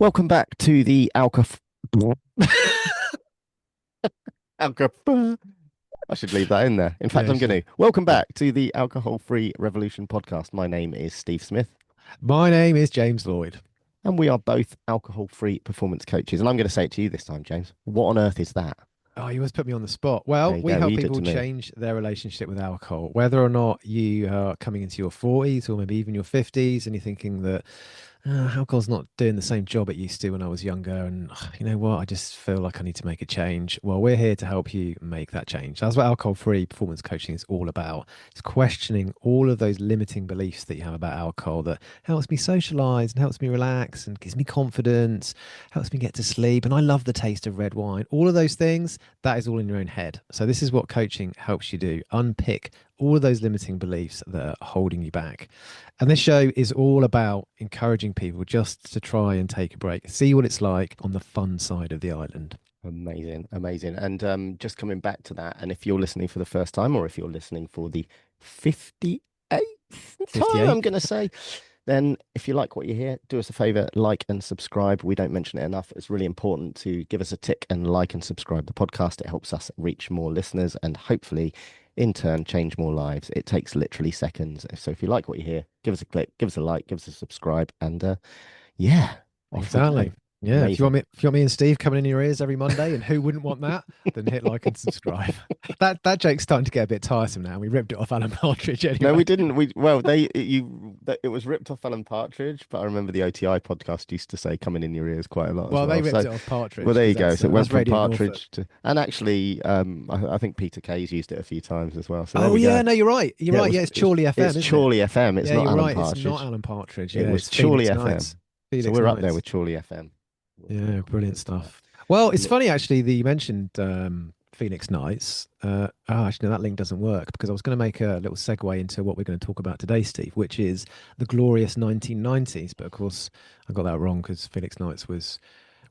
Welcome back to the alcohol. Alcohol. I should leave that in there. In Yeah, fact, you I'm going should. to. Welcome Yeah. back to the Alcohol Free Revolution podcast. My name is Steve Smith, My name is James Lloyd. and we are both alcohol free performance coaches. And I'm going to say it to you this time, James. What on earth is that? Oh, you always put me on the spot. There Well, you we go. Well, help you did people to me. change their relationship with alcohol, whether or not you are coming into your 40s or maybe even your 50s, and you're thinking that alcohol's not doing the same job it used to when I was younger. And you know what? I just feel like I need to make a change. Well, we're here to help you make that change. That's what alcohol free performance coaching is all about. It's questioning all of those limiting beliefs that you have about alcohol that helps me socialize and helps me relax and gives me confidence, helps me get to sleep. And I love the taste of red wine. All of those things, that is all in your own head. So, this is what coaching helps you do: unpick all of those limiting beliefs that are holding you back. And this show is all about encouraging people just to try and take a break, see what it's like on the fun side of the island. Amazing, amazing. And just coming back to that, and if you're listening for the first time, or if you're listening for the 58th time, I'm 58th. going to say, then if you like what you hear, do us a favor, like and subscribe. We don't mention it enough. It's really important to give us a tick and like and subscribe the podcast. It helps us reach more listeners and hopefully, in turn, change more lives. It takes literally seconds. So if you like what you hear, give us a click, give us a like, give us a subscribe, and yeah, off we go. Exactly. Yeah. Amazing. If you want me and Steve coming in your ears every Monday, and who wouldn't want that, then hit like and subscribe. That joke's starting to get a bit tiresome now. We ripped it off Alan Partridge No, we anyway. didn't. It was ripped off Alan Partridge, but I remember the OTI podcast used to say "coming in your ears" quite a lot as Well, they well. ripped So, it off well, Partridge there because you go. So it went that's from Radio Norfolk. Partridge to, and actually, I think Peter Kay's used it a few times as well. So there Oh we go. yeah, no, you're right. You're Yeah, right. Yeah, it's Chorley it's FM, isn't it? Chorley FM. It's Yeah, not you're Alan right. It's not Partridge. Alan Partridge. It Yeah, was it's Chorley Phoenix FM. Nights. So Felix we're up there Nights. with Chorley FM. Yeah, brilliant Brilliant stuff. stuff. Well, it's Li- funny actually that you mentioned Phoenix Nights. Actually, no, that link doesn't work because I was going to make a little segue into what we're going to talk about today, Steve, which is the glorious 1990s. But of course, I got that wrong because Phoenix Nights was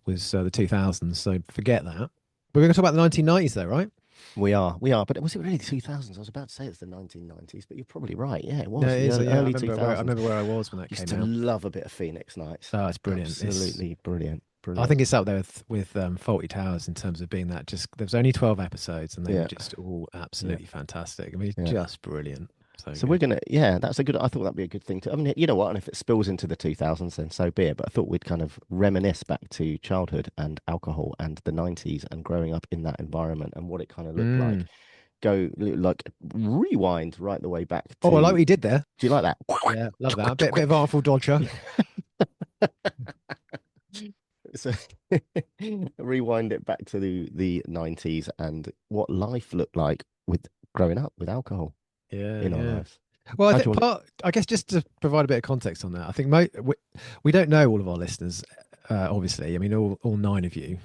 the 2000s. So forget that. We're going to talk about the 1990s, though, right? we are. But was it really the 2000s? I was about to say it's the 1990s, but you're probably right. Yeah, it No, was it the is. Yeah, early I 2000s. remember where I was when that Used came to out. love a bit of Phoenix Nights. Oh, it's brilliant. It's Absolutely brilliant. I Brilliant. think it's up there with Faulty Towers in terms of being that. Just there was only 12 episodes and they were Yeah. just all Yeah. absolutely fantastic. I mean, Yeah. just brilliant. So So we're good. gonna, yeah, that's a good. I thought that'd be a good thing to. I mean, you know what? And if it spills into the 2000s, then so be it. But I thought we'd kind of reminisce back to childhood and alcohol and the 90s and growing up in that environment and what it kind of looked like. Mm. Go like rewind right the way back Oh, I like to. what you did there. Do you like that? Yeah, love that. Bit of Artful Dodger. So rewind it back to the 90s and what life looked like with growing up with alcohol Yeah, in our yeah. lives. Well, I How do think you want I guess just to provide a bit of context on that, I think we don't know all of our listeners, obviously. I mean, all nine of you,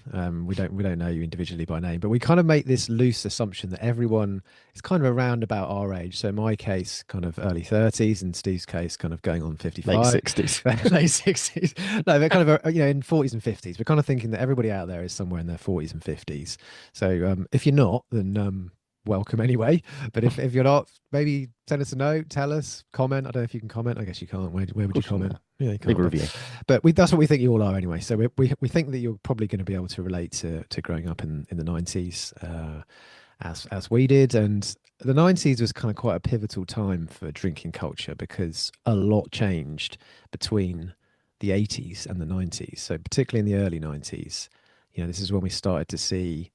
we don't know you individually by name, but we kind of make this loose assumption that everyone is kind of around about our age. So in my case, kind of early 30s, in Steve's case, kind of going on late 55, 60s? late 60s. No, they're kind of in 40s and 50s. We're kind of thinking that everybody out there is somewhere in their 40s and 50s. So if you're not, then welcome anyway. But if you're not, maybe send us a note, tell us, comment. I don't know if you can comment. I guess you can't. Where Of would you course you comment? know. Yeah, you Leave can't. a But review. that's what we think you all are anyway. So we think that you're probably going to be able to relate to growing up in the 90s as we did. And the 90s was kind of quite a pivotal time for drinking culture because a lot changed between the 80s and the 90s. So particularly in the early 90s, this is when we started to see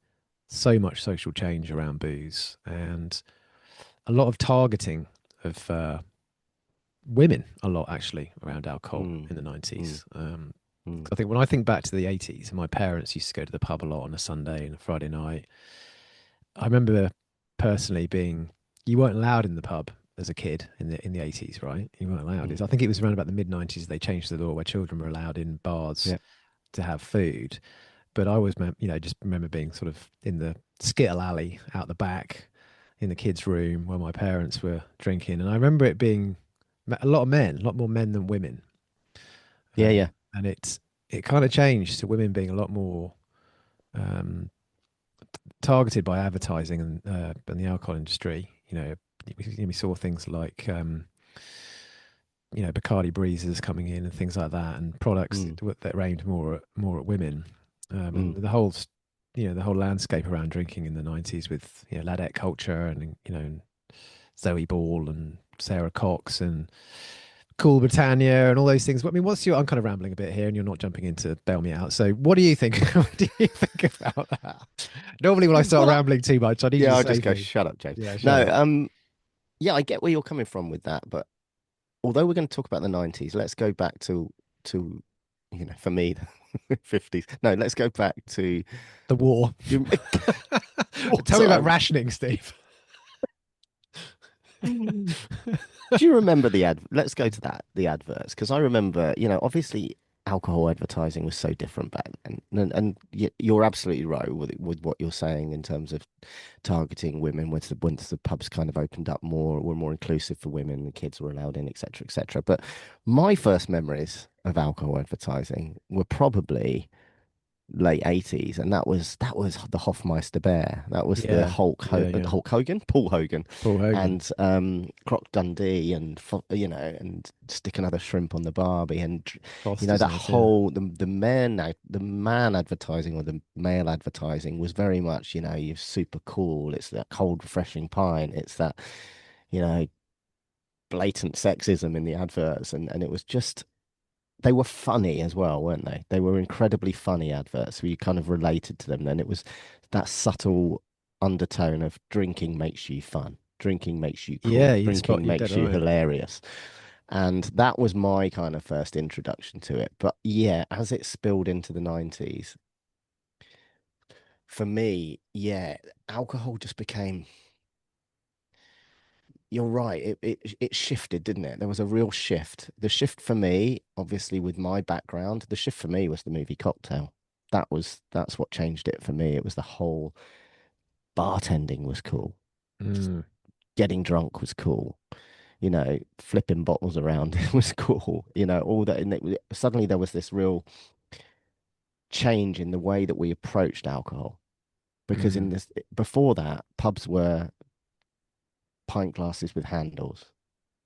so much social change around booze and a lot of targeting of women, a lot actually around alcohol Mm, in the mm, 90s. mm. 'Cause I think when I think back to the 80s, my parents used to go to the pub a lot on a Sunday and a Friday night. I remember personally you weren't allowed in the pub as a kid in the 80s, right? You weren't allowed. Mm. I think it was around about the mid 90s they changed the law where children were allowed in bars Yeah. to have food. But I always, just remember being sort of in the skittle alley out the back in the kids' room where my parents were drinking, and I remember it being a lot of men, a lot more men than women, Yeah, yeah. and it kind of changed to women being a lot more um, targeted by advertising and the alcohol industry. We saw things like Bacardi breezes coming in and things like that, and products Mm, that are aimed more at women, and mm. the whole landscape around drinking in the 90s with ladette culture and Zoe Ball and Sarah Cox and Cool Britannia and all those things. I mean, I'm kind of rambling a bit here, and you're not jumping in to bail me out. So, what do you think? What do you think about that? Normally, when I start Well, rambling too much, I need you yeah, to I'll just save go, me. shut up, James. Yeah, shut No, up. yeah, I get where you're coming from with that, but although we're going to talk about the 90s, let's go back to for me, the 50s. No, let's go back to The war. do you, Tell me about wartime. rationing, Steve. Do you remember the ad? Let's go to that, the adverts, because I remember, obviously alcohol advertising was so different back then, you're absolutely right with what you're saying in terms of targeting women. Once the pubs kind of opened up more, were more inclusive for women, the kids were allowed in, etc., etc. But my first memories of alcohol advertising were probably late 80s, and that was the Hofmeister bear, that was the Yeah, yeah, yeah. Hulk Hogan, Paul Hogan, Paul Hogan, and Croc Dundee, and and stick another shrimp on the barbie, and Foster's that nuts. Yeah. whole the man advertising, or the male advertising, was very much, you're super cool, it's that cold refreshing pint, it's that you know blatant sexism in the adverts, and it was just, they were funny as well, weren't they? They were incredibly funny adverts where you kind of related to them. And it was that subtle undertone of drinking makes you fun, drinking makes you Yeah, cool, drinking you're dead makes you right. hilarious. And that was my kind of first introduction to it. But yeah, as it spilled into the 90s, for me, yeah, alcohol just became, you're right. It shifted, didn't it? There was a real shift. The shift for me, obviously with my background, the shift for me was the movie Cocktail. That's what changed it for me. It was the whole bartending was cool. Mm, Getting drunk was cool. Flipping bottles around was cool. All that. And suddenly there was this real change in the way that we approached alcohol. Because in mm. this, before that, pubs were pint glasses with handles,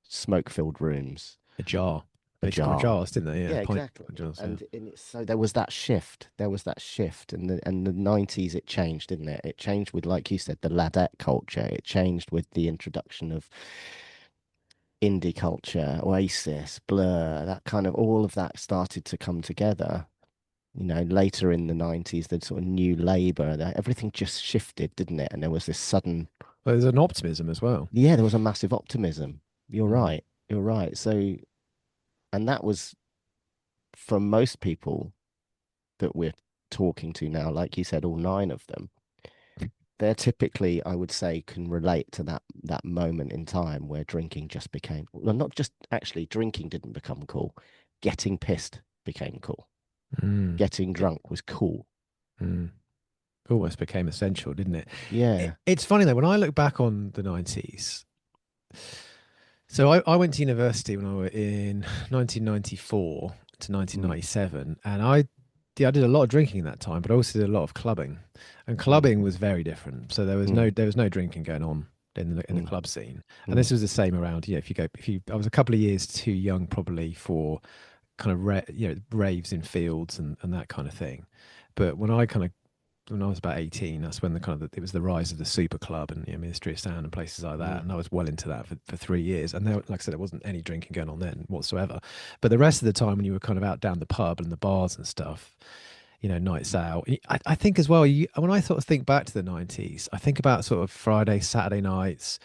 smoke-filled rooms, A jar. a They just called jar. jars, didn't they? Yeah, Yeah, pint exactly. jars. Yeah. And so there was that shift. There was that shift. And the 90s, it changed, didn't it? It changed with, like you said, the ladette culture. It changed with the introduction of indie culture, Oasis, Blur, that kind of, all of that started to come together. Later in the 90s, the sort of new Labour, that everything just shifted, didn't it? And there was this sudden, But there's an optimism as well. yeah, there was a massive optimism. You're Mm. right. You're right. So, and that was, for most people that we're talking to now, like you said, all nine of them, they're typically, I would say, can relate to that moment in time where drinking just became, well, not just actually drinking didn't become cool, getting pissed became cool. Mm. Getting It, drunk was cool. mm. Almost became essential, didn't it? Yeah. It's funny though, when I look back on the 90s, so I went to university when I was in 1994 to Mm, 1997, and I did a lot of drinking in that time, but I also did a lot of clubbing, and mm, clubbing was very different. So mm, there was no drinking going on in the mm, club scene, and mm, this was the same around. I was a couple of years too young probably for kind of raves in fields and that kind of thing, but when I was about 18, that's when it was the rise of the super club and Ministry of Sound and places like that. mm, And I was well into that for 3 years. And there, like I said, there wasn't any drinking going on then whatsoever. But the rest of the time, when you were kind of out down the pub and the bars and stuff, nights out. I think as well, when I sort of think back to the 90s, I think about sort of Friday, Saturday nights,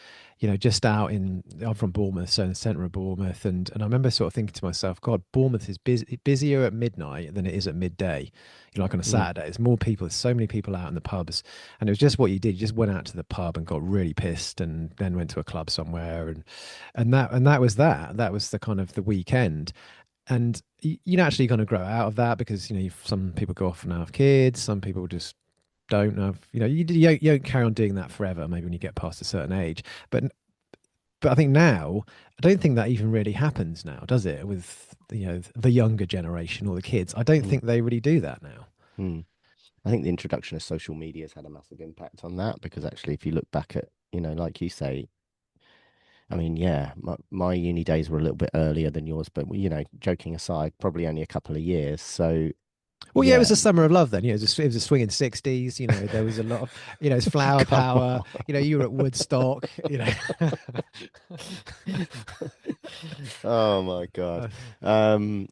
just out I'm from Bournemouth, so in the centre of Bournemouth. And I remember sort of thinking to myself, God, Bournemouth is busier at midnight than it is at midday. Like on a mm, Saturday, there's more people, there's so many people out in the pubs. And it was just what you did. You just went out to the pub and got really pissed and then went to a club somewhere. And that was that. That was the kind of the weekend and you naturally kind of grow out of that because some people go off and have kids, some people just don't have you don't carry on doing that forever, maybe when you get past a certain age. But I think now, I don't think that even really happens now, does it, with the younger generation or the kids? I don't mm, think they really do that now. mm. I think the introduction of social media has had a massive impact on that, because actually, if you look back at, like you say, I mean, yeah, my uni days were a little bit earlier than yours, but joking aside, probably only a couple of years. So Well, yeah, it yeah, was a summer of love then. It was a swinging 60s. There was a lot of, it's flower come power. on. You were at Woodstock. Oh my God. Uh, Um,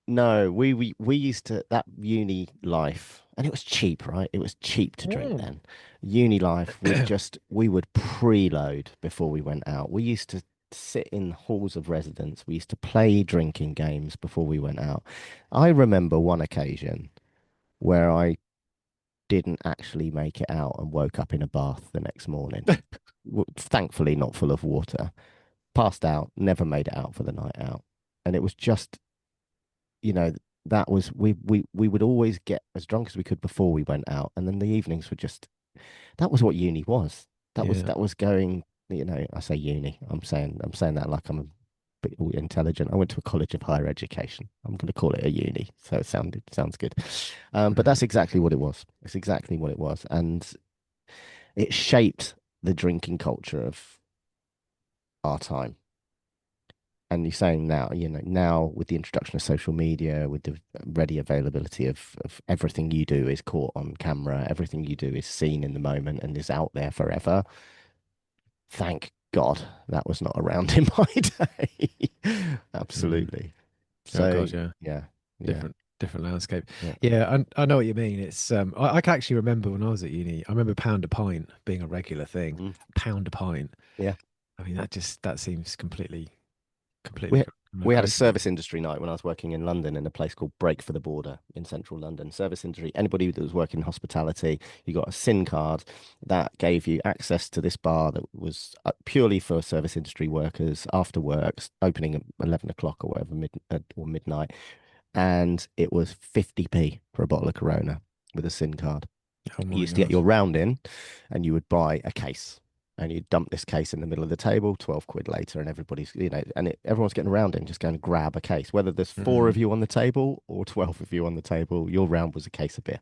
no, we used to that uni life, and it was cheap, right? It was cheap to drink mm. then. Uni life, we would preload before we went out. We used to sit in halls of residence. We used to play drinking games before we went out. I remember one occasion where I didn't actually make it out and woke up in a bath the next morning. Thankfully, not full of water. Passed out, never made it out for the night out. And it was just, you know, that was we would always get as drunk as we could before we went out, and then the evenings were just that was what uni was. Yeah. That was going, I say uni. I'm saying that like I'm a bit intelligent. I went to a college of higher education. I'm going to call it a uni, so sounds good. But that's exactly what it was. It's exactly what it was, and it shaped the drinking culture of our time. And you're saying now, now with the introduction of social media, with the ready availability of everything you do is caught on camera, everything you do is seen in the moment and is out there forever. Thank God that was not around in my day. Mm. Absolutely. Oh So God, yeah. yeah, yeah, Different landscape. yeah. Yeah, I know what you mean. It's I can actually remember when I was at uni. I remember pound a pint being a regular thing. Mm, Pound a pint. yeah. I mean, that seems completely We we had a crazy. service industry night when I was working in London in a place called Break for the Border in central London. Service industry, anybody that was working in hospitality, you got a SIN card that gave you access to this bar that was purely for service industry workers after work, opening at 11 o'clock or whatever, or midnight. And it was 50p for a bottle of Corona with a SIN card. Oh You my used to get God. your round in and you would buy a case and you'd dump this case in the middle of the table, 12 quid later, and everybody's, everyone's getting around in, just going to grab a case. Whether there's four of Mm. you on the table or 12 of you on the table, your round was a case of beer.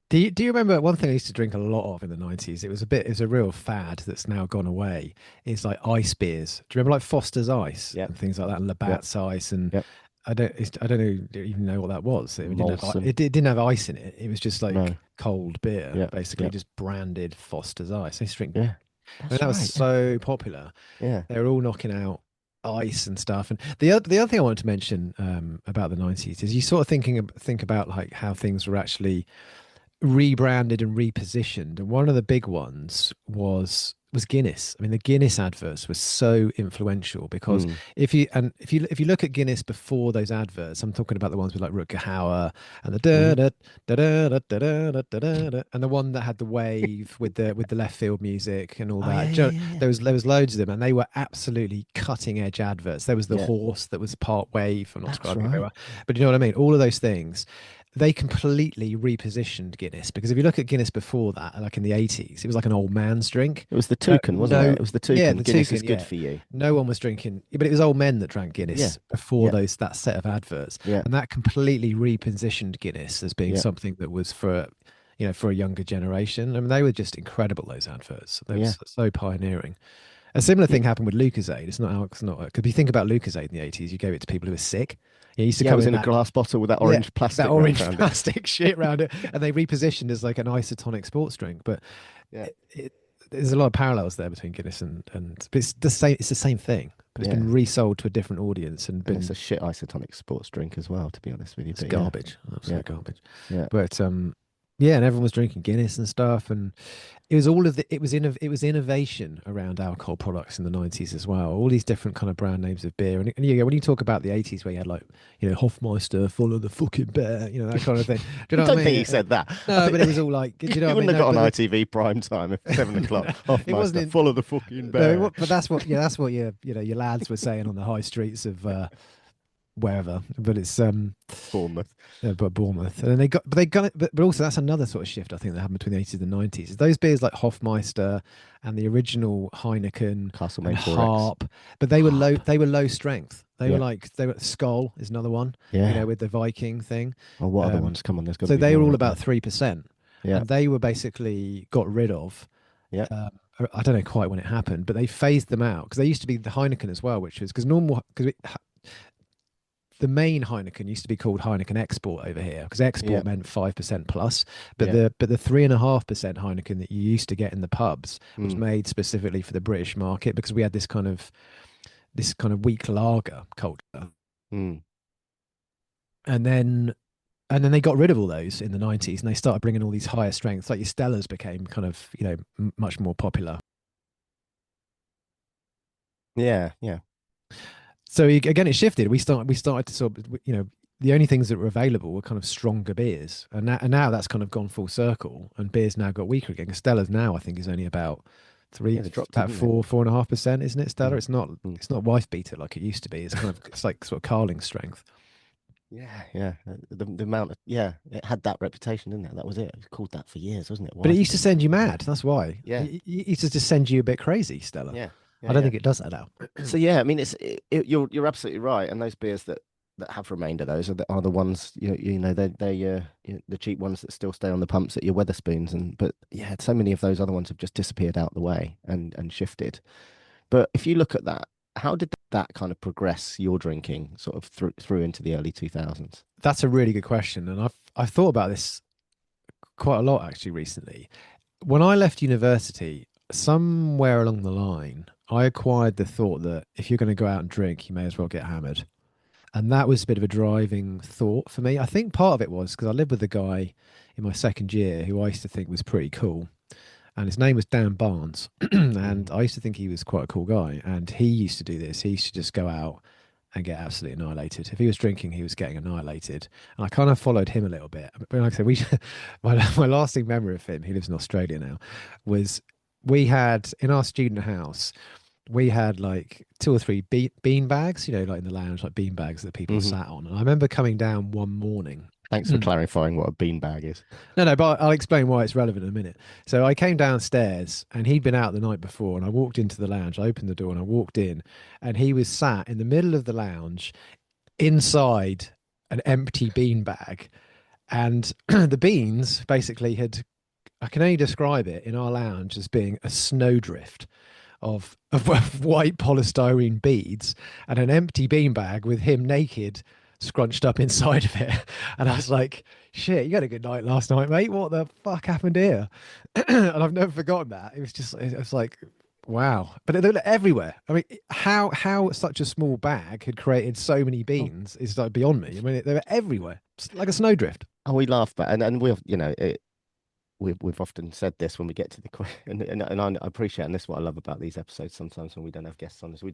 Do you remember one thing I used to drink a lot of in the 90s? It was a real fad that's now gone away. It's like ice beers. Do you remember like Foster's Ice Yep, and things like that, and yep, Labatt's Ice? And yep. I don't know, even know what that was. It didn't have Molson. it didn't have ice in it. It was just like No. cold beer, Yep, basically yep, just branded Foster's Ice. I used to drink. yeah. I mean, That's that was right. Yeah, so popular. yeah. They were all knocking out ice and stuff. And the other thing I wanted to mention about the 90s is you sort of think about like how things were actually rebranded and repositioned, and one of the big ones was Guinness. I mean, the Guinness adverts were so influential because Mm. if you look at Guinness before those adverts, I'm talking about the ones with like Rutger Hauer and the Hmm. da da da da da da da da da da, and the one that had the wave with the left field music and all Oh yeah, that. yeah, yeah, yeah. There was loads of them, and they were absolutely cutting edge adverts. There was the Yeah, horse that was part wave. I'm not that's describing it very right. well, but you know what I mean. All of those things they completely repositioned Guinness because if you look at Guinness before that, like in the 80s, it was like an old man's drink. It was the toucan, wasn't it? No, It was the yeah, toucan. the Guinness is toucan, good yeah. for you. No one was drinking, but it was old men that drank Yeah, Guinness before yeah, those that set of adverts, yeah, and that completely repositioned Guinness as being yeah, something that was for, for a younger generation. I mean, they were just incredible. Those adverts, they were yeah. so pioneering. A similar Yeah, thing happened with Lucozade. It's not because if you think about Lucozade in the 80s, you gave it to people who were sick. It used to yeah, it come was in in a that glass bottle with that yeah, orange that plastic wrapped orange around it. plastic shit around it, and they repositioned as like an isotonic sports drink. But Yeah, there's a lot of parallels there between Guinness but it's the same. It's the same thing, but it's yeah. been resold to a different audience and And it's been a shit isotonic sports drink as well, to be honest with you. it's But yeah, garbage, yeah, absolute garbage. yeah, But yeah, and everyone was drinking Guinness and stuff, and it was all of the it was innovation around alcohol products in the 90s as well. All these different kind of brand names of beer, and when you talk about the 80s, where you had like Hofmeister, follow the fucking bear, that kind of thing. Do you I know what I don't think mean? he said that. I No, think but it was all like, do you know he what I mean? wouldn't have No, got on but ITV prime time at 7 o'clock. it wasn't Hoffmeister, in. follow the fucking No, bear. but that's what that's what your lads were saying on the high streets of wherever. But it's Bournemouth. but Bournemouth, and then they got it. But also that's another sort of shift I think that happened between the 80s and the 90s. Those beers like Hofmeister and the original Heineken and Castlemaine 4X. Harp, but Harp. they were low strength. Yeah, They were Skull is another one, yeah. with the Viking thing. Oh, what other Um, ones? Come on, there's got to so be they were more all out about there. 3%, Yeah, and they were basically got rid of yeah. I don't know quite when it happened, but they phased them out because they used to be the Heineken as well, which was because normal because the main Heineken used to be called Heineken Export over here because Yeah, export meant 5% plus, but yeah. the 3.5% Heineken that you used to get in the pubs was Mm, made specifically for the British market because we had this kind of weak lager culture, mm. and then they got rid of all those in the 90s and they started bringing all these higher strengths like your Stellas became kind of much more popular. Yeah, yeah. So again, it shifted. We started to sort of, the only things that were available were kind of stronger beers, and now that's kind of gone full circle, and beers now got weaker again. 'Cause Stella's now, I think, is only about Yeah, they dropped it, about didn't they? 4.5%, isn't it? Stella, Mm, it's not, mm. wife beater like it used to be. It's like sort of Carling strength. Yeah, yeah. The amount of, yeah, it had that reputation, didn't it? That was it. It was called that for years, wasn't it? But it Wife used to beater. send you mad. That's why Yeah, it used to just send you a bit crazy, Stella. yeah, I yeah, don't yeah. think it does that now. So yeah, I mean, you're absolutely right, and those beers that have remained are those are the ones they the cheap ones that still stay on the pumps at your Weatherspoons, and but yeah, so many of those other ones have just disappeared out the way and shifted. But if you look at that, how did that kind of progress your drinking sort of through into the early 2000s? That's a really good question, and I've thought about this quite a lot actually recently. When I left university, somewhere along the line, I acquired the thought that if you're going to go out and drink, you may as well get hammered. And that was a bit of a driving thought for me. I think part of it was because I lived with a guy in my second year who I used to think was pretty cool. And his name was Dan Barnes. And Mm. I used to think he was quite a cool guy. And he used to do this. He used to just go out and get absolutely annihilated. If he was drinking, he was getting annihilated. And I kind of followed him a little bit. But like I said, my lasting memory of him, he lives in Australia now, was we had in our student house, we had like two or three bean bags, like in the lounge, like bean bags that people Hmm. sat on. And I remember coming down one morning. Thanks for clarifying what a beanbag is. No, but I'll explain why it's relevant in a minute. So I came downstairs and he'd been out the night before, and I walked into the lounge. I opened the door and I walked in, and he was sat in the middle of the lounge inside an empty bean bag. And the beans basically I can only describe it in our lounge as being a snowdrift of white polystyrene beads and an empty beanbag with him naked scrunched up inside of it. And I was like, shit, you had a good night last night, mate. What the fuck happened here? And I've never forgotten that. It was like, wow. But they're everywhere. I mean, how such a small bag had created so many Oh, beans is like beyond me. I mean, they were everywhere, like a snowdrift. oh, we laugh, but and we've we've often said this when we get to the question, and I appreciate, and this is what I love about these episodes. Sometimes when we don't have guests on, is we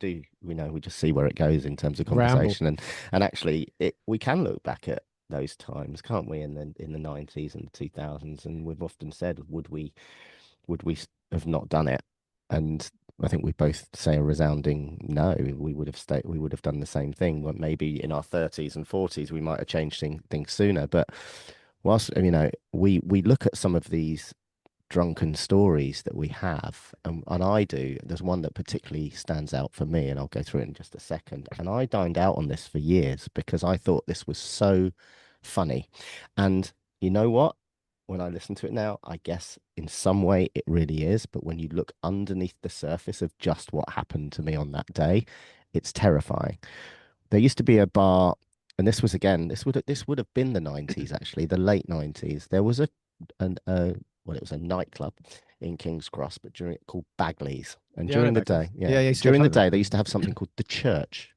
just see where it goes in terms of Ramble. conversation, and actually we can look back at those times, can't we, in the 90s and the 2000s, and we've often said, would we have not done it? And I think we both say a resounding no. We would have done the same thing. But maybe in our 30s and 40s, we might have changed things sooner. But whilst we look at some of these drunken stories that we have, and I do. There's one that particularly stands out for me, and I'll go through it in just a second. And I dined out on this for years because I thought this was so funny. And you know what? When I listen to it now, I guess in some way it really is. But when you look underneath the surface of just what happened to me on that day, it's terrifying. There used to be a bar, and this was again, this would have been the 90s actually, the late 90s. There was an well, it was a nightclub in King's Cross, but called Bagley's. And Yeah, I know during the Beckley's. day, yeah, Yeah, yeah, I used to go during the play day, there. they used to have something called the church.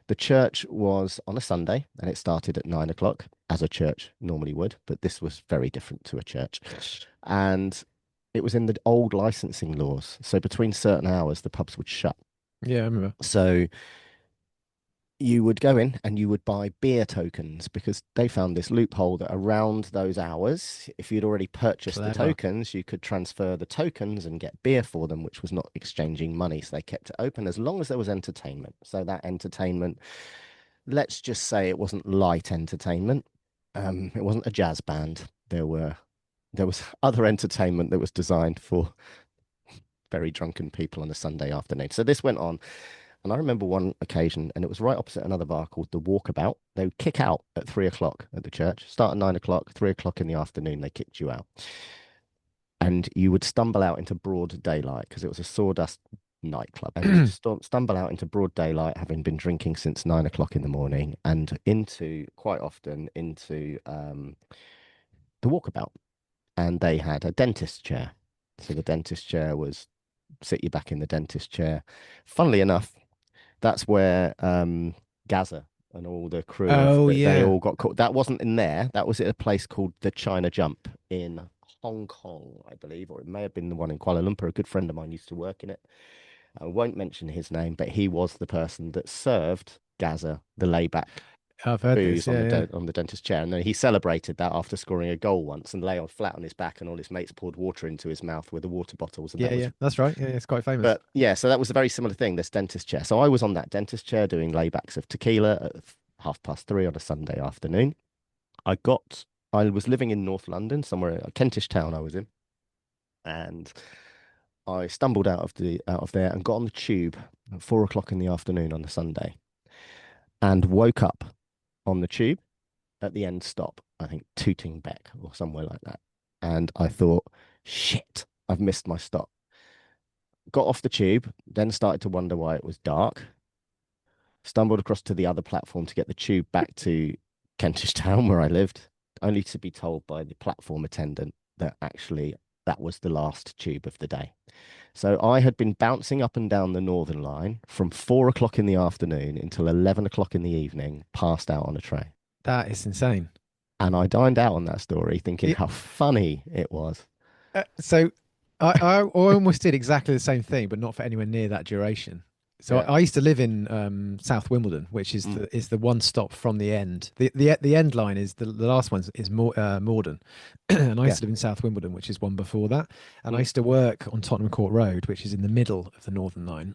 The church was on a Sunday and it started at 9 o'clock, as a church normally would, but this was very different to a church. And it was in the old licensing laws. So between certain hours, the pubs would shut. Yeah, I remember. So you would go in and you would buy beer tokens because they found this loophole that around those hours, if you'd already purchased the Clever. tokens, you could transfer the tokens and get beer for them, which was not exchanging money. So they kept it open as long as there was entertainment. So that entertainment, let's just say it wasn't light entertainment. It wasn't a jazz band. There was other entertainment that was designed for very drunken people on a Sunday afternoon. So this went on. And I remember one occasion, and it was right opposite another bar called the Walkabout. They would kick out at 3 o'clock at the church, start at 9 o'clock, 3 o'clock in the afternoon, they kicked you out. and you would stumble out into broad daylight because it was a sawdust nightclub, and you'd stumble out into broad daylight, having been drinking since 9 o'clock in the morning, and into quite often into the walkabout, and they had a dentist chair. So the dentist chair was sit you back in the dentist chair. Funnily enough, that's where Gaza and all the crew of Oh they yeah. all got caught. That wasn't in there. That was at a place called the China Jump in Hong Kong, I believe, or it may have been the one in Kuala Lumpur. A good friend of mine used to work in it. I won't mention his name, but he was the person that served Gaza the layback I've heard this. booze on Yeah, yeah. on the dentist chair, and then he celebrated that after scoring a goal once, and lay on flat on his back, and all his mates poured water into his mouth with the water bottles, and Yeah, that was. yeah. That's right. Yeah, yeah, it's quite famous. But yeah, so that was a very similar thing, this dentist chair. So I was on that dentist chair doing laybacks of tequila at 3:30 on a Sunday afternoon. I got, I was living in North London, somewhere, a Kentish town I was in, and I stumbled out of there and got on the tube at 4 o'clock in the afternoon on a Sunday, and woke up on the tube at the end stop, I think Tooting Beck or somewhere like that. And I thought, shit, I've missed my stop. Got off the tube, then started to wonder why it was dark. Stumbled across to the other platform to get the tube back to Kentish Town where I lived, only to be told by the platform attendant that actually that was the last tube of the day. So I had been bouncing up and down the Northern Line from 4 o'clock in the afternoon until 11 o'clock in the evening, passed out on a train. That is insane. And I dined out on that story thinking It, how funny it was. so I almost did exactly the same thing, but not for anywhere near that duration. So Yeah. I used to live in South Wimbledon, which Mm. is the one stop from the end. The end line is the last one is Morden, and I used Yeah. to live in South Wimbledon, which is one before that. And I Mm. used to work on Tottenham Court Road, which is in the middle of the Northern Line.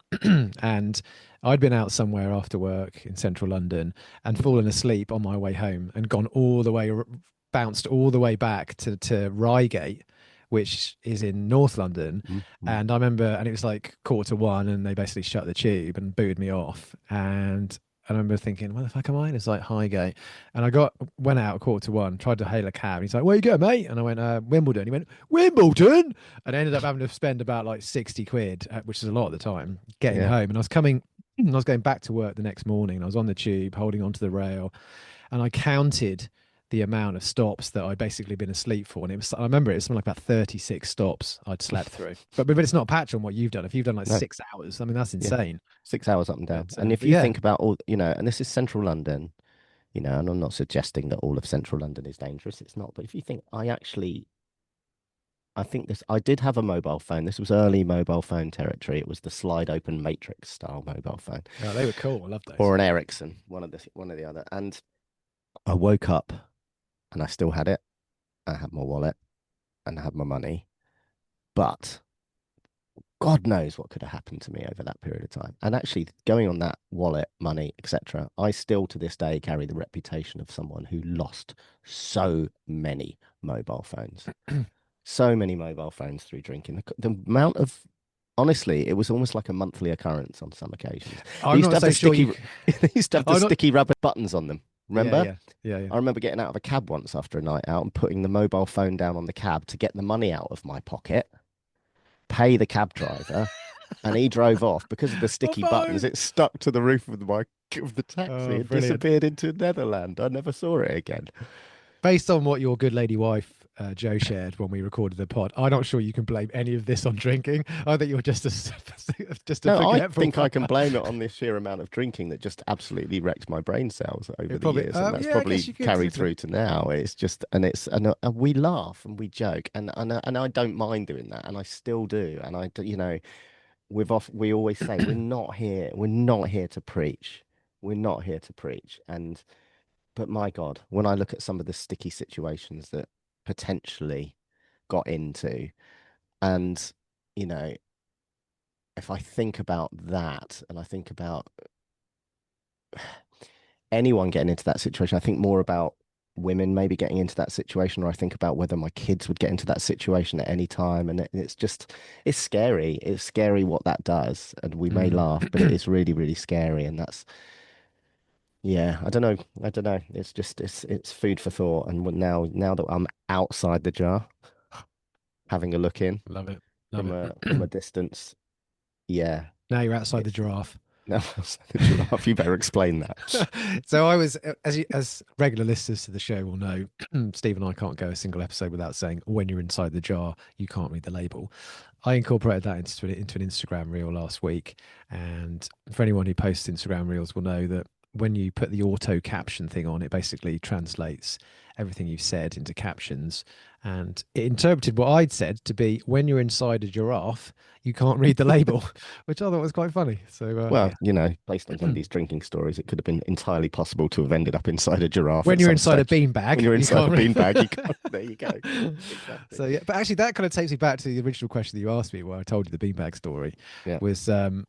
And I'd been out somewhere after work in central London and fallen asleep on my way home and gone all the way, bounced all the way back to Reigate, which is in North London. Mm. Mm. And I remember, and it was like 1:45, and they basically shut the tube and booted me off. And I remember thinking, where the fuck am I? And it's like Highgate. And went out 1:45, tried to hail a cab. He's like, where you go, mate? And I went, Wimbledon. He went, Wimbledon? And I ended up having to spend about like 60 quid, which is a lot at the time, getting Yeah. home. And I was going back to work the next morning. And I was on the tube holding onto the rail, and I counted the amount of stops that I'd basically been asleep for. And I remember it was something like about 36 stops I'd slept through. But it's not a patch on what you've done. If you've done like No. 6 hours, I mean, that's Yeah. insane. 6 hours up and down. And if But you yeah, think about all, and this is central London, and I'm not suggesting that all of central London is dangerous. It's not. But if you think, I think I did have a mobile phone. This was early mobile phone territory. It was the slide open matrix style mobile phone, oh, they were cool. I love those. or an Ericsson, one of the other. And I woke up and I still had it. I had my wallet and I had my money, but God knows what could have happened to me over that period of time. And actually, going on that wallet, money, etc., I still to this day carry the reputation of someone who lost so many mobile phones, so many mobile phones through drinking. The amount of, honestly, it was almost like a monthly occurrence on some occasions. They I'm used to not have the so sure sticky, you. they used to have the I'm not. sticky rubber buttons on them. Yeah, Remember? yeah, yeah, yeah. I remember getting out of a cab once after a night out and putting the mobile phone down on the cab to get the money out of my pocket, pay the cab driver, and he drove off because of the My sticky buttons. phone. It stuck to the roof of the taxi Oh, and brilliant. disappeared into Netherland. I never saw it again. Based on what your good lady wife Joe shared when we recorded the pod, I'm not sure you can blame any of this on drinking. I think you're just just a No, I forgetful think I can bugger. blame it on the sheer amount of drinking that just absolutely wrecked my brain cells over It the probably, years, and that's yeah, I guess probably you could. carried through to now. It's just, and we laugh and we joke, and I don't mind doing that, and I still do, and we always say we're not here to preach, we're not here to preach, and but my God, when I look at some of the sticky situations that potentially got into, and you know, if I think about that, and I think about anyone getting into that situation, I think more about women maybe getting into that situation, or I think about whether my kids would get into that situation at any time. And it's just, it's scary. It's scary what that does. And we may Mm. laugh, but it is really, really scary. And that's, yeah, I don't know. I don't know. It's just, it's food for thought. And now that I'm outside the jar, having a look in Love it. Love from it. a distance. Yeah, Now you're outside the it's giraffe. no, the giraffe. You better explain that. So I was, as regular listeners to the show will know, Steve and I can't go a single episode without saying, when you're inside the jar, you can't read the label. I incorporated that into an Instagram reel last week. And for anyone who posts Instagram reels will know that when you put the auto caption thing on, it basically translates everything you've said into captions. And it interpreted what I'd said to be, when you're inside a giraffe, you can't read the label, which I thought was quite funny. So, Well, yeah. based on some of these drinking stories, it could have been entirely possible to have ended up inside a giraffe When at you're some inside a stage. When beanbag, you're you inside a can't beanbag, you read. can't. There you go. Exactly. So yeah, but actually that kind of takes me back to the original question that you asked me, where I told you the beanbag story. Yeah. Was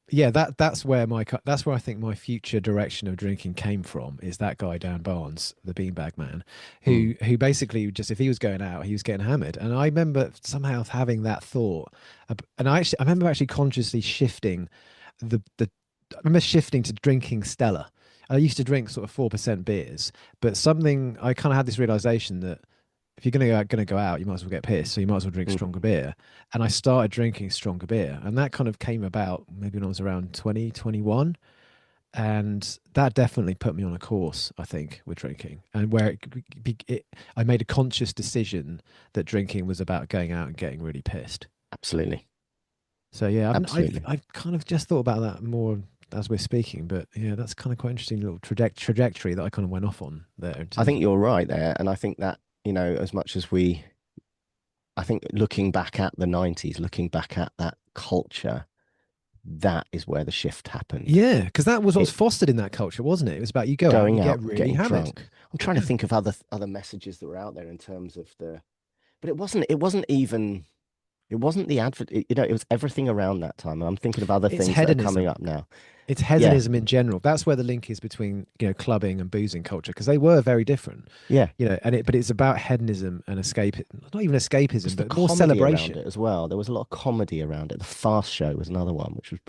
yeah, that's where that's where I think my future direction of drinking came from. Is that guy Dan Barnes, the beanbag man, Mm, who basically just, if he was going out, he was getting hammered. And I remember somehow having that thought, and I remember actually consciously shifting the I remember shifting to drinking Stella. I used to drink sort of 4% beers, but something, I kind of had this realization that if you're gonna go out, you might as well get pissed, so you might as well drink mm. stronger beer. And I started drinking stronger beer, and that kind of came about maybe when I was around 2021, and that definitely put me on a course, I think, with drinking, and where I made a conscious decision that drinking was about going out and getting really pissed. Absolutely. So yeah, Absolutely. I've kind of just thought about that more as we're speaking, but yeah, that's kind of quite interesting little trajectory that I kind of went off on there in I terms think of. you're right there. And I think that, as much as I think looking back at the 90s, looking back at that culture, that is where the shift happened. Yeah, because that was what was It fostered in that culture, wasn't it? It was about you go out and you going get out, really getting hammered. drunk. I'm trying to think of other messages that were out there in terms of but it wasn't even, it wasn't the advert, it was everything around that time. I'm thinking of other It's things that are coming hedonism. up now. It's Yeah, hedonism in general. That's where the link is between, clubbing and boozing culture, because they were very different. yeah. But it's about hedonism and escape, not even It was escapism, the but more comedy around celebration. it as well. There was a lot of comedy around it. The Fast Show was another one, which was,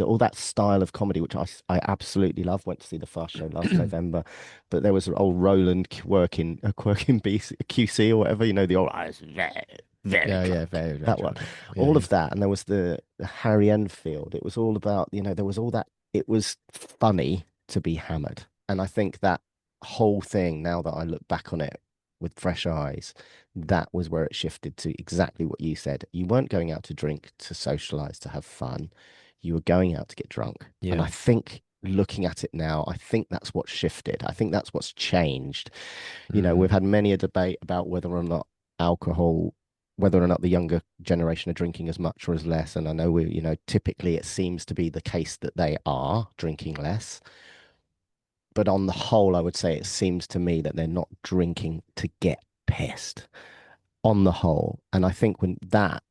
all that style of comedy, which I absolutely love. Went to see the Fast Show last November, but there was an old Roland quirking QC or whatever. The old, I was very, very Yeah, yeah, drunk. very, very That one, drunk. Yeah, all yeah. of that, and there was the Harry Enfield. It was all about, there was all that. It was funny to be hammered, and I think that whole thing. Now that I look back on it with fresh eyes, that was where it shifted to exactly what you said. You weren't going out to drink, to socialize, to have fun. You were going out to get drunk. And I Yeah. think looking at it now, I think that's what shifted. I think that's what's changed. We've Mm. had many a debate about alcohol, whether or not the younger generation are drinking as much or as less. And I know typically it seems to be the case that they are drinking less. But on the whole, I would say it seems to me that they're not drinking to get pissed on the whole. And I think when that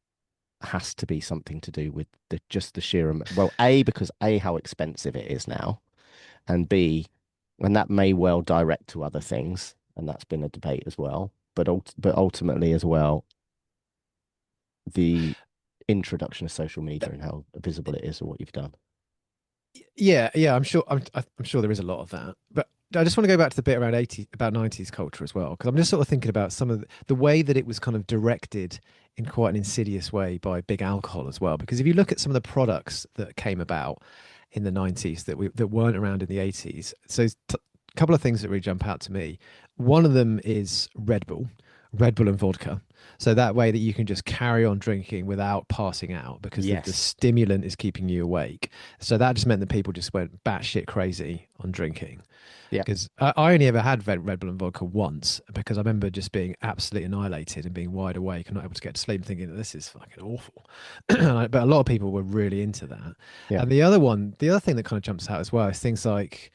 has to be something to do with just the sheer well, A, because A, how expensive it is now, and B, and that may well direct to other things, and that's been a debate as well. But ultimately as well, the introduction of social media and how visible it is of what you've done. Yeah, yeah, I'm sure there is a lot of that. But I just want to go back to the bit around 80 about 90s culture as well, because I'm just sort of thinking about some of the way that it was kind of directed in quite an insidious way by big alcohol as well. Because if you look at some of the products that came about in the 90s that weren't around in the 80s, so a couple of things that really jump out to me. One of them is Red Bull and vodka. So that way that you can just carry on drinking without passing out, because the Yes. stimulant is keeping you awake. So that just meant that people just went batshit crazy on drinking. Yeah. Because I only ever had Red Bull and vodka once, because I remember just being absolutely annihilated and being wide awake and not able to get to sleep, thinking that this is fucking awful. But a lot of people were really into that. Yeah. And the other thing that kind of jumps out as well is things like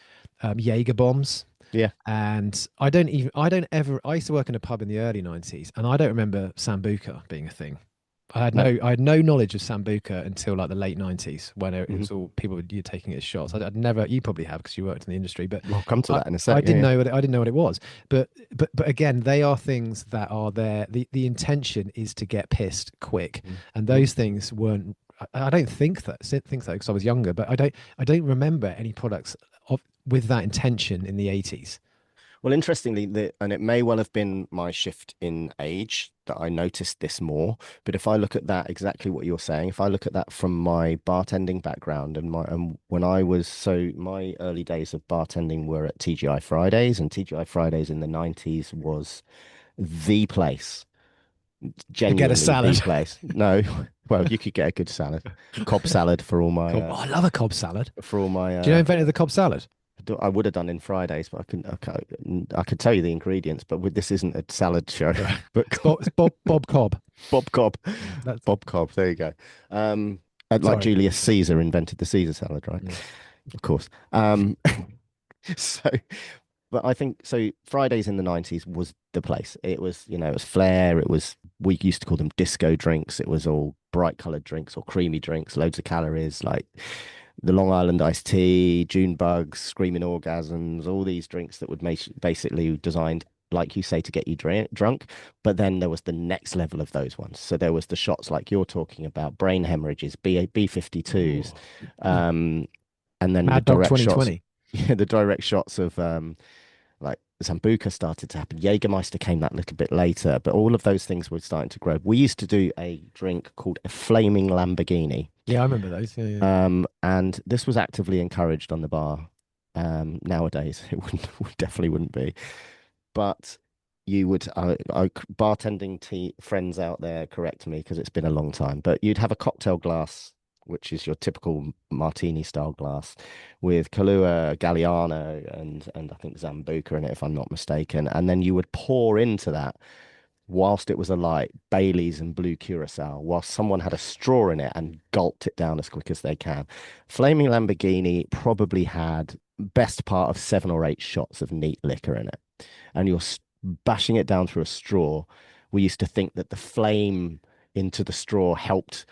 Jaeger bombs. Yeah. And I used to work in a pub in the early 90s, and I don't remember Sambuca being a thing. No. I had no knowledge of Sambuca until like the late 90s, when it Hmm. was all people were you taking it as shots. I'd never, you probably have because you worked in the industry, but We'll come to I, that in a sec. I didn't know what it was. But again, they are things that are there. The intention is to get pissed quick, and Hmm. those things weren't. I don't think so because I was younger, but I don't remember any products with that intention in the 80s. Well, interestingly, and it may well have been my shift in age that I noticed this more. But if I look at that, exactly what you're saying, if I look at that from my bartending background and when I was, so my early days of bartending were at TGI Fridays, and TGI Fridays in the 90s was the place, To get a genuinely the salad. place. No, well, you could get a good salad, Cobb salad Cobb. Oh, I love a Cobb salad. for all my Do you know who invented the Cobb salad? I would have done in Fridays, but I could tell you the ingredients, but this isn't a salad show. Right. But It's Bob Cobb. Bob Cobb, Yeah, that's Bob Cobb, there you go. Like sorry. Julius Caesar invented the Caesar salad, right? Yeah. Of course. So, but I think so. Fridays in the 90s was the place. It was, it was flair. It was, we used to call them disco drinks. It was all bright colored drinks or creamy drinks, loads of calories, like the Long Island iced tea, June bugs, screaming orgasms, all these drinks that would basically designed, like you say, to get you drunk. But then there was the next level of those ones. So there was the shots like you're talking about, brain hemorrhages, B52s, Oh. um, and then the Mad Dog direct shots, 2020. yeah, the direct shots of like Sambuca started to happen. Jägermeister came that little bit later, but all of those things were starting to grow. We used to do a drink called a flaming Lamborghini. Yeah, I remember those. Yeah, yeah. And this was actively encouraged on the bar. Nowadays, it definitely wouldn't be. But you would, bartending tea friends out there, correct me because it's been a long time. But you'd have a cocktail glass, which is your typical martini style glass, with Kahlua, Galliano, and I think Zambuca in it, if I'm not mistaken. And then you would pour into that whilst it was alight, Bailey's and blue curacao, whilst someone had a straw in it and gulped it down as quick as they can. Flaming Lamborghini probably had best part of 7 or 8 shots of neat liquor in it, and you're bashing it down through a straw. We used to think that the flame into the straw helped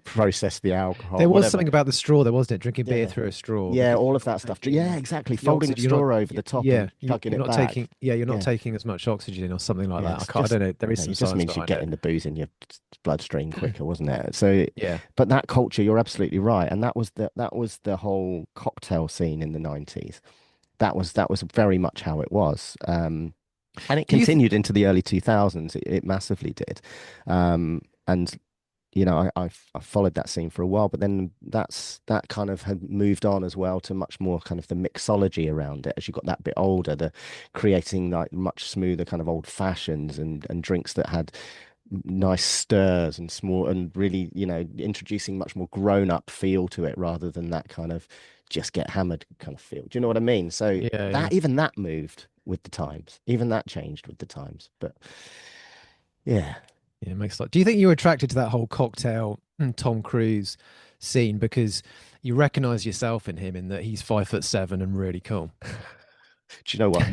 process the alcohol, There was whatever. something about the straw there, wasn't it? Drinking beer Yeah. through a straw Yeah, because all you're of not that stuff. Yeah, taking exactly. the Folding the oxygen. You're not, straw over the top yeah, and chugging you're it not back. taking, yeah, you're not Yeah. taking as much oxygen or something like Yeah, that. it's I don't just know. There is no, some it just science means you're behind it. getting the booze in your bloodstream quicker, wasn't it? So, Yeah. but that culture, you're absolutely right, and that was the whole cocktail scene in the 90s. That was very much how it was, and it Do you think? continued into the early 2000s. It massively did, and I followed that scene for a while, but then that kind of had moved on as well to much more kind of the mixology around it as you got that bit older, the creating like much smoother kind of old fashions and drinks that had nice stirs and small and really, introducing much more grown up feel to it rather than that kind of just get hammered kind of feel. Do you know what I mean? So Yeah, yeah. that even that moved with the times, even that changed with the times. But yeah. Yeah, it makes a lot. Do you think you were attracted to that whole cocktail Tom Cruise scene because you recognize yourself in him in that he's 5'7" and really cool? Do you know what?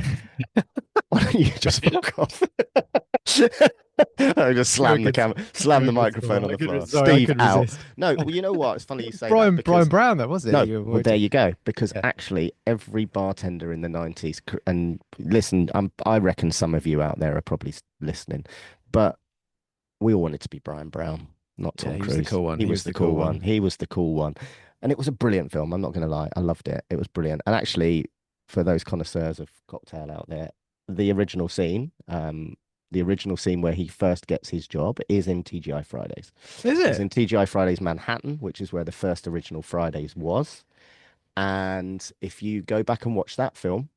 Why don't you just fuck off? I just You're a slam the good, camera, you're slam a the good microphone sport. on the floor. Sorry, I Steve couldn't out. resist. No, well, you know what? It's funny you say that Brian because Brown, that was it. no, You well, avoided. there you go. Because Yeah, actually, every bartender in the 90s, and listen, I reckon some of you out there are probably listening, but we all wanted to be Brian Brown, not yeah, Tom he was the Cruise. cool one. He He was was the the cool cool one. one. He was the cool one. And it was a brilliant film. I'm not going to lie. I loved it. It was brilliant. And actually, for those connoisseurs of cocktail out there, the original scene, the original scene where he first gets his job is in TGI Fridays. Is It's it? in TGI Fridays Manhattan, which is where the first original Fridays was. And if you go back and watch that film,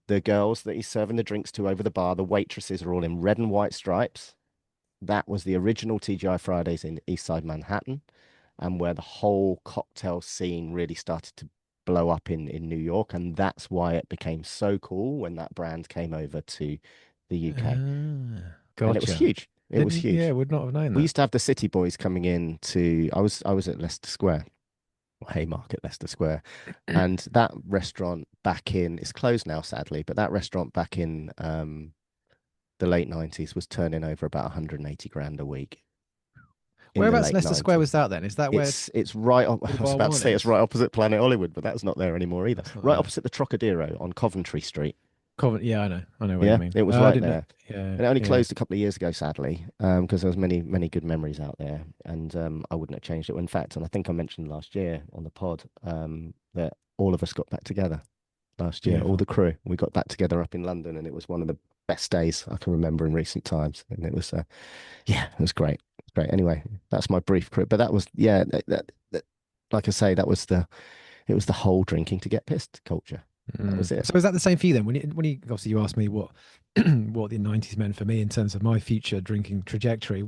the girls that he's serving the drinks to over the bar, the waitresses are all in red and white stripes. That was the original TGI Fridays in East Side Manhattan, and where the whole cocktail scene really started to blow up in New York. And that's why it became so cool when that brand came over to the UK. And it was Gotcha. huge. It was Didn't, yeah, huge. would not have known We that. used to have the City Boys coming in to, I was at Leicester Square, or Haymarket, Leicester Square. And that restaurant back in, it's closed now, sadly, but that restaurant back in the late 90s was turning over about 180 grand a week in the Whereabouts in late Leicester Square 90s. was that then? Is that where It's right on, I was Bar about to One say it's is? right opposite Planet Hollywood, but that's not there anymore either. That's not Right there. opposite the Trocadero on Coventry Street. Covent. Yeah, I know where you Yeah, mean. it was I right didn't know. there. Yeah, And it only yeah. closed a couple of years ago, sadly, because there was many good memories out there, and I wouldn't have changed it. In fact, and I think I mentioned last year on the pod that all of us got back together. last year. All Beautiful. the crew. We got back together up in London, and it was one of the best days I can remember in recent times. And it was, yeah, it was great. Great. Anyway, that's my brief career. But that was, yeah, like I say, it was the whole drinking to get pissed culture. That was it. So is that the same for you then? When you obviously you asked me what what the '90s meant for me in terms of my future drinking trajectory.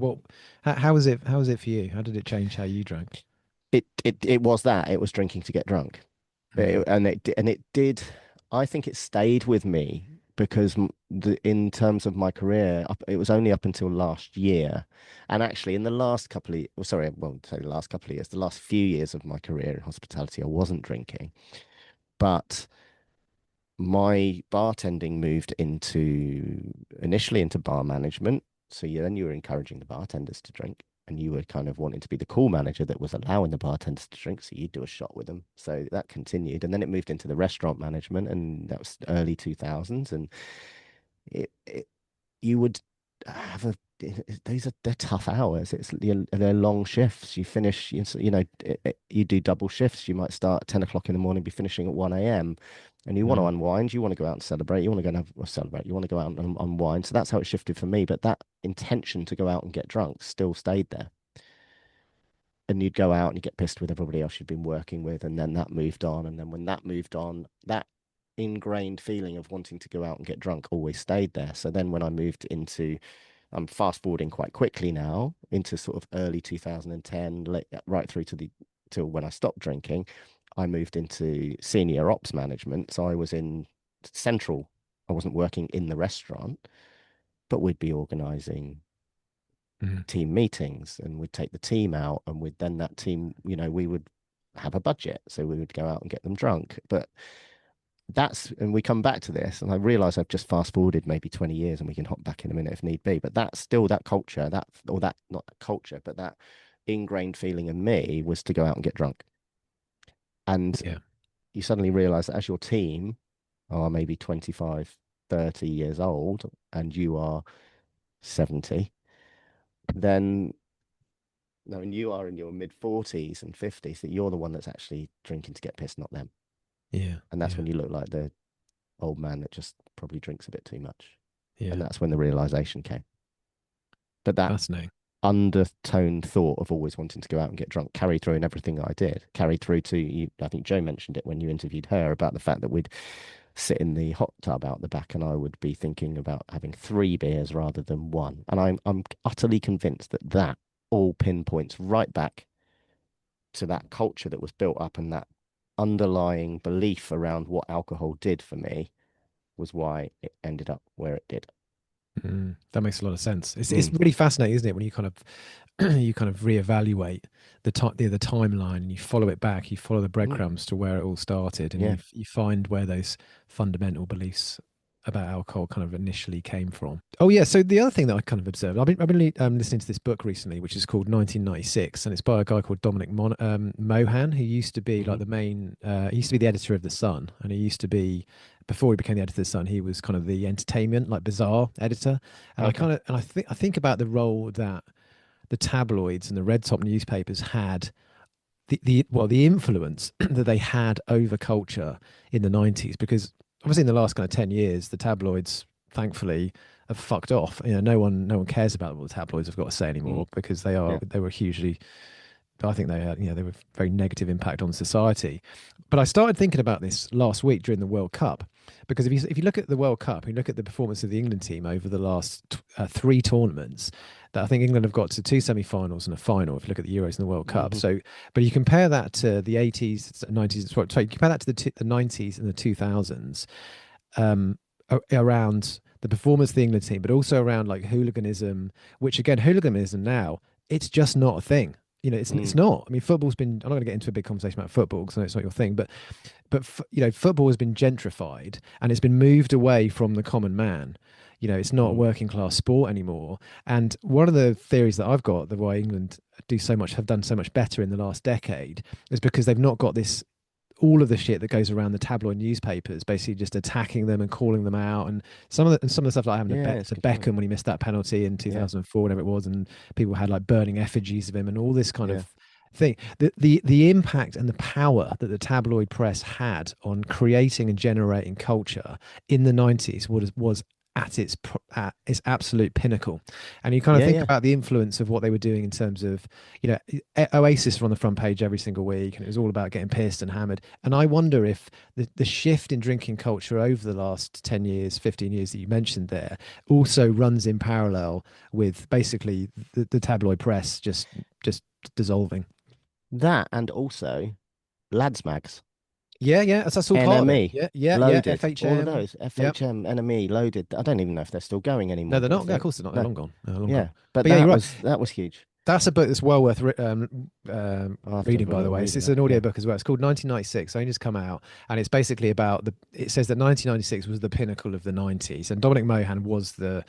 How was it? How was it for you? How did it change how you drank? It was that. It was drinking to get drunk. Mm, And it did. I think it stayed with me because in terms of my career, it was only up until last year, and actually in the last couple of, well, sorry, I won't say the last couple of years, the last few years of my career in hospitality, I wasn't drinking, but my bartending moved into initially into bar management. So then you were encouraging the bartenders to drink, and you were kind of wanting to be the cool manager that was allowing the bartenders to drink. So you'd do a shot with them. So that continued, and then it moved into the restaurant management, and that was early 2000s. And it you would have a they're tough hours. They're long shifts. You finish, you do double shifts. You might start at 10 o'clock in the morning, be finishing at 1 a.m. And you want to mm, unwind. You want to go out and celebrate. You want to go and have well, celebrate. You want to go out and unwind. So that's how it shifted for me. But that intention to go out and get drunk still stayed there. And you'd go out and you get pissed with everybody else you'd been working with, and then that moved on. And then when that moved on, that ingrained feeling of wanting to go out and get drunk always stayed there. So then when I moved into I'm fast forwarding quite quickly now into sort of early 2010, right through to the till when I stopped drinking. I moved into senior ops management, so I was in central. I wasn't working in the restaurant, but we'd be organizing mm. team meetings, and we'd take the team out, and we'd then that team, we would have a budget, so we would go out and get them drunk. But and we come back to this, and I realize I've just fast forwarded maybe 20 years, and we can hop back in a minute if need be. But that's still that culture, not that culture, but that ingrained feeling in me was to go out and get drunk. And Yeah. you suddenly realize that as your team are maybe 25, 30 years old, and you are 70, then no, and you are in your mid 40s and 50s, that you're the one that's actually drinking to get pissed, not them. Yeah. And that's Yeah. when you look like the old man that just probably drinks a bit too much. And Yeah. that's when the realization came. But that Fascinating. undertone thought of always wanting to go out and get drunk carried through in everything that I did, carried through to you. I think Joe mentioned it when you interviewed her about the fact that we'd sit in the hot tub out the back, and I would be thinking about having 3 beers rather than one. And I'm utterly convinced that that all pinpoints right back to that culture that was built up, and that underlying belief around what alcohol did for me was why it ended up where it did. That makes a lot of sense. It's Mm. really fascinating, isn't it, when you kind of you kind of reevaluate the timeline and you follow it back, you follow the Mm. breadcrumbs to where it all started, and Yeah. you find where those fundamental beliefs about alcohol kind of initially came from. Oh yeah, so the other thing that I kind of observed, I've been listening to this book recently, which is called 1996, and it's by a guy called Mohan, who used to be Hmm. like he used to be the editor of The Sun, and he used to be before he became the editor of The Sun, he was kind of the entertainment, like bizarre editor. And Okay. I think about the role that the tabloids and the red top newspapers had the influence that they had over culture in the 90s, because obviously in the last kind of 10 years the tabloids thankfully have fucked off. No one cares about what the tabloids have got to say Mm. anymore, because Yeah. they were hugely, I think they had, they were very negative impact on society. But I started thinking about this last week during the World Cup, because if you look at the World Cup, you look at the performance of the England team over the last three tournaments, that I think England have got to two semi-finals and a final. If you look at the Euros and the World Cup, Hmm. so but you compare that to the 80s, 90s, sorry, you compare that to the 90s and the 2000s, around the performance of the England team, but also around like hooliganism, which again, hooliganism now, it's just not a thing. It's Mm. not. I mean, football's been. I'm not going to get into a big conversation about football because I know it's not your thing, but football has been gentrified and it's been moved away from the common man. It's not a Mm. working class sport anymore. And one of the theories that I've got, the why England have done so much better in the last decade, is because they've not got this all of the shit that goes around the tabloid newspapers, basically just attacking them and calling them out, and some of the stuff like having Yeah, it's a to good point. Beckham when he missed that penalty in Yeah. 2004, whatever it was, and people had like burning effigies of him and all this kind Yeah. of. Think the impact and the power that the tabloid press had on creating and generating culture in the 90s was at at its absolute pinnacle. And you kind of Yeah, think yeah. about the influence of what they were doing in terms of, Oasis were on the front page every single week, and it was all about getting pissed and hammered. And I wonder if the shift in drinking culture over the last 10 years, 15 years that you mentioned there also runs in parallel with basically the tabloid press just dissolving. That and also lads mags. Yeah, yeah, that's all part of it. NME, Yeah, yeah, yeah. loaded, all of FHM. those. Yep. FHM, NME, loaded. I don't even know if they're still going No, anymore, they're but if not. Yeah, they're of course they're not. They're no, long gone. They're long gone. yeah. But But yeah, you're right. that was huge. That's a book that's well worth I'll have to reading, have a by the little way. read of It's that. an Yeah. audio book as well. It's called 1996. Only just come out, and it's basically about the. It says that 1996 was the pinnacle of the 90s, and Dominic Mohan was the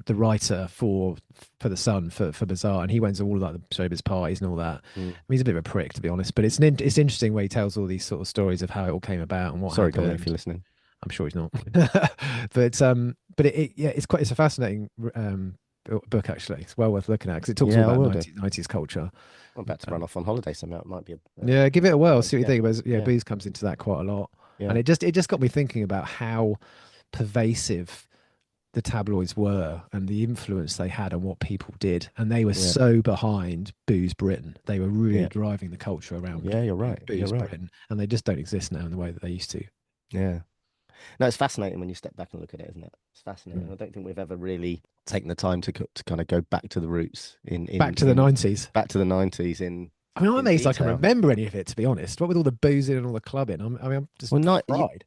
writer for the Sun for Bazaar, and he went to all of like the showbiz parties and all that. I Mm. mean, he's a bit of a prick, to be honest, but it's interesting where he tells all these sort of stories of how it all came about and what Sorry, Dominic, if you're happened. listening. I'm sure he's not. But yeah, it's a fascinating book actually. It's well worth looking at because it talks all Yeah, I about will do. 90s culture. I'm about to run Um, off on holiday somewhere. It might be yeah, give it a whirl. nice. See what you Yeah, think. But yeah, yeah, booze comes into that quite a lot, yeah, and it just got me thinking about how pervasive the tabloids were and the influence they had on what people did. And they were yeah, so behind Booze Britain. They were really yeah, driving the culture around yeah. You're right. You're Booze right. Britain, and they just don't exist now in the way that they used to. Yeah. No, it's fascinating when you step back and look at it, isn't it? It's fascinating. Mm. I don't think we've ever really taken the time to kind of go back to the roots Back to the 90s. back to the 90s I mean, I'm in amazed I can detail. remember any of it, to be honest. What with all the boozing and all the clubbing, I'm just Well, fried.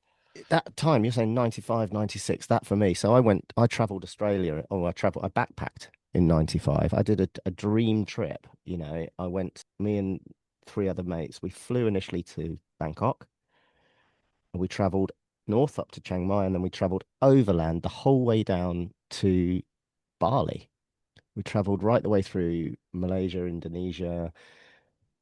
that time you're saying 95, 96. That for me. So I traveled Australia. Oh, I backpacked in 95. I did a dream trip. I went, me and three other mates. We flew initially to Bangkok and we traveled north up to Chiang Mai and then we traveled overland the whole way down to Bali. We traveled right the way through Malaysia, Indonesia,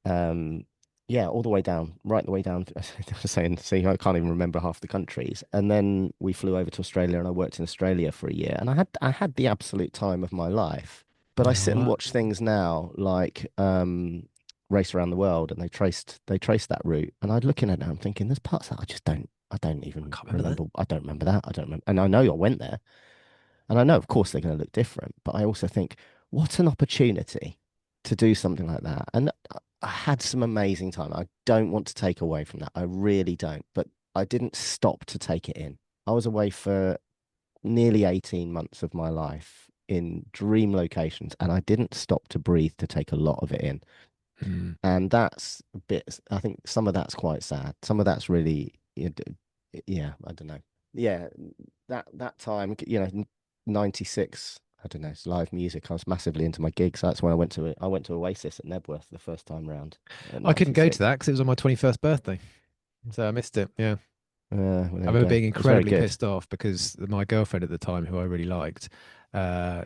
um, yeah, all the way down, right the way down. I was saying, see, I can't even remember half the countries. And then we flew over to Australia, and I worked in Australia for a year, and I had the absolute time of my life. But I Yeah, sit and well, watch things now, like Race Around the World, and they traced that route, and I'm looking at it, and I'm thinking, there's parts that I don't I even can't remember that. remember. I don't remember that. I don't remember, and I know I went there, and I know, of course, they're going to look different, but I also think, what an opportunity to do something like that. And I had some amazing time. I don't want to take away from that. I really don't. But I didn't stop to take it in. I was away for nearly 18 months of my life in dream locations, and I didn't stop to breathe to take a lot of it in. Mm. And that's a bit, I think some of that's quite sad. Some of that's really, yeah, I don't know. Yeah, that time, 96. I don't know, it's live music. I was massively into my gigs. That's when I went to Oasis at Nebworth the first time round at I couldn't go to 96. that because it was on my 21st birthday. So I missed it. Yeah. Well, I there you remember go. being It was very incredibly good. pissed off because my girlfriend at the time, who I really liked, uh,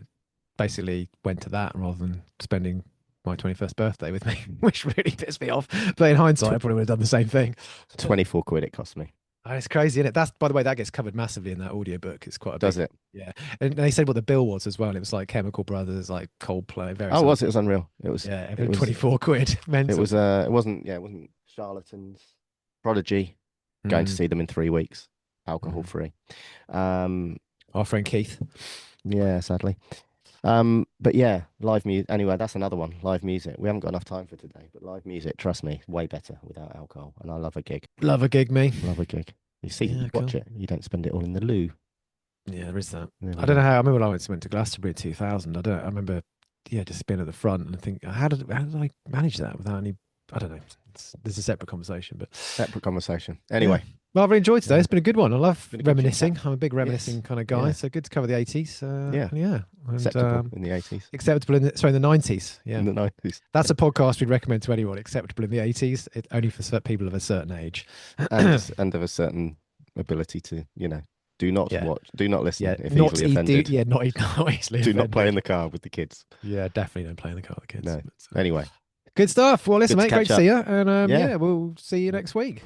basically went to that rather than spending my 21st birthday with me, which really pissed me off. But in hindsight, I Tw probably would have done the same thing. 24 quid it cost me. Oh, it's crazy, isn't it? That's, by the way, that gets covered massively in that audiobook. It's quite a Does big, it? yeah. And they said what the bill was as well. It was like Chemical Brothers, like Coldplay, various Oh, other was it? It was people. unreal. Yeah, It every was 24 quid. it Mental. was it wasn't Charlatans, Prodigy, going to Mm, see them in 3 weeks, alcohol mm. free. Um, Our friend Keith. yeah, sadly. But yeah, live music. Anyway, that's another one. Live music. We haven't got enough time for today, but live music, trust me, way better without alcohol. And I love a gig. Love a gig, me. Love a gig. You Yeah, watch cool. it. You don't spend it all in the loo. Yeah, there is that. There I we don't know go. how. I remember when I went to Glastonbury in 2000. I don't. I remember, yeah, just being at the front and I think, how did I manage that without any? I don't know. There's a separate conversation, but Separate conversation. yeah. Anyway, Well, I've really enjoyed today. uh, It's been a good one. I love been a good chit chat. reminiscing. I'm a big Yes. reminiscing kind of guy, Yeah. so good to cover the 80s. Yeah. And yeah, and Acceptable in the 80s, acceptable in the 90s. Yeah, in the 90s, that's a podcast we'd recommend to anyone. Acceptable in the 80s, only for people of a certain age. and of a certain ability to, do not Yeah, watch, do not listen yeah, if easily offended. not easily Do not play in offended. the car with the kids. Yeah, definitely don't play in the car with the kids. No. But, Anyway, good stuff. Well, listen, good to mate, great catch to see up. you, and Yeah. yeah, we'll see you next week.